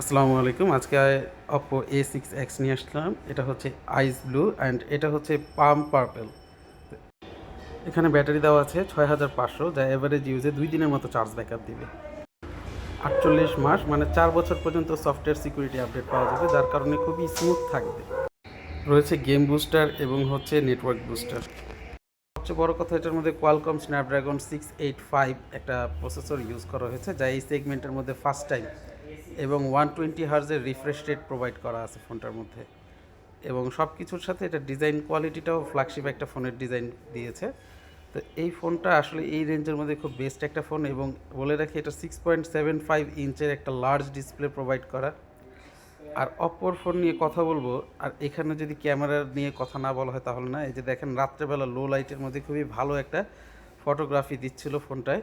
আসসালামু আলাইকুম। আজকে Oppo A6X নিয়ে আসলাম। এটা হচ্ছে আইস ব্লু অ্যান্ড এটা হচ্ছে পাম পার্পল। এখানে ব্যাটারি দেওয়া আছে 6500, যা এভারেজ ইউজে 2 দিনের মতো চার্জ ব্যাকআপ দিবে। 48 মাস মানে 4 বছর পর্যন্ত সফটওয়্যার সিকিউরিটি আপডেট পাওয়া যাবে, যার কারণে খুবই স্মুথ থাকবে। রয়েছে গেম বুস্টার এবং হচ্ছে নেটওয়ার্ক বুস্টার। সবচেয়ে বড় কথা, এটার মধ্যে কোয়ালকম স্ন্যাপড্রাগন 685 একটা প্রসেসর ইউজ করা হয়েছে, যা এই সেগমেন্টের মধ্যে ফার্স্ট টাইম, এবং 120 হার্জের রিফ্রেশ রেট প্রোভাইড করা আছে ফোনটার মধ্যে। এবং সব কিছুর সাথে এটা ডিজাইন কোয়ালিটিটাও ফ্ল্যাগশিপ একটা ফোনের ডিজাইন দিয়েছে। তো এই ফোনটা আসলে এই রেঞ্জের মধ্যে খুব বেস্ট একটা ফোন, এবং বলে রাখি এটা 6.75 ইঞ্চের একটা লার্জ ডিসপ্লে প্রোভাইড করা। আর অপোর ফোন নিয়ে কথা বলবো, আর এখানে যদি ক্যামেরা নিয়ে কথা না বলা হয় তাহলে না। এই যে দেখেন, রাত্রেবেলা লো লাইটের মধ্যে খুবই ভালো একটা ফটোগ্রাফি দিচ্ছিল ফোনটায়।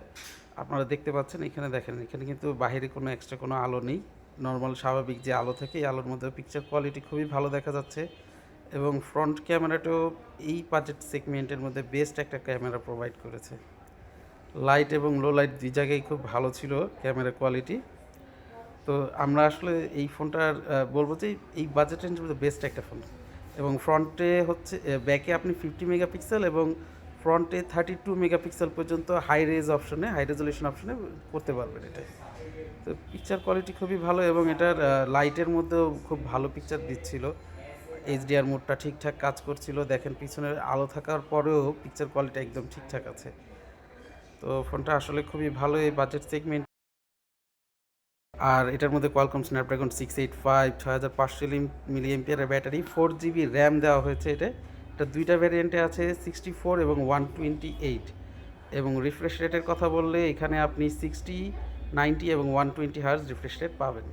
আপনারা দেখতে পাচ্ছেন, এখানে দেখেন, এখানে কিন্তু বাইরে কোনো এক্সট্রা কোনো আলো নেই। নর্মাল স্বাভাবিক যে আলো থাকে, এই আলোর মধ্যে পিকচার কোয়ালিটি খুবই ভালো দেখা যাচ্ছে। এবং ফ্রন্ট ক্যামেরাটাও এই বাজেট সেগমেন্টের মধ্যে বেস্ট একটা ক্যামেরা প্রোভাইড করেছে। লাইট এবং লো লাইট দুই জায়গায় খুব ভালো ছিল ক্যামেরা কোয়ালিটি। তো আমরা আসলে এই ফোনটার বলবো যে এই বাজেট রেঞ্জের মধ্যে বেস্ট একটা ফোন। এবং ফ্রন্টে হচ্ছে, ব্যাকে আপনি 50 মেগাপিক্সেল এবং ফ্রন্টে 32 মেগাপিক্সেল পর্যন্ত হাই রেজলিউশন অপশনে করতে পারবেন এটা। তো পিকচার কোয়ালিটি খুবই ভালো, এবং এটার লাইটের মধ্যেও খুব ভালো পিকচার দিচ্ছিল। এইচডিআর মোডটা ঠিকঠাক কাজ করছিল। দেখেন, পিছনের আলো থাকার পরেও পিকচার কোয়ালিটি একদম ঠিকঠাক আছে। তো ফোনটা আসলে খুবই ভালো এই বাজেট সেগমেন্ট। আর এটার মধ্যে কোয়ালকম স্ন্যাপড্রাগন 685, 6500 মিলিঅ্যাম্পিয়ারের ব্যাটারি, 4 জিবি র্যাম দেওয়া হয়েছে এটা দুইটা ভ্যারিয়েন্টে আছে, 64 এবং 128। এবং রিফ্রেশ রেটের কথা বললে এখানে আপনি 60, 90 এবং 120 হার্জ রিফ্রেশ রেট পাবেন।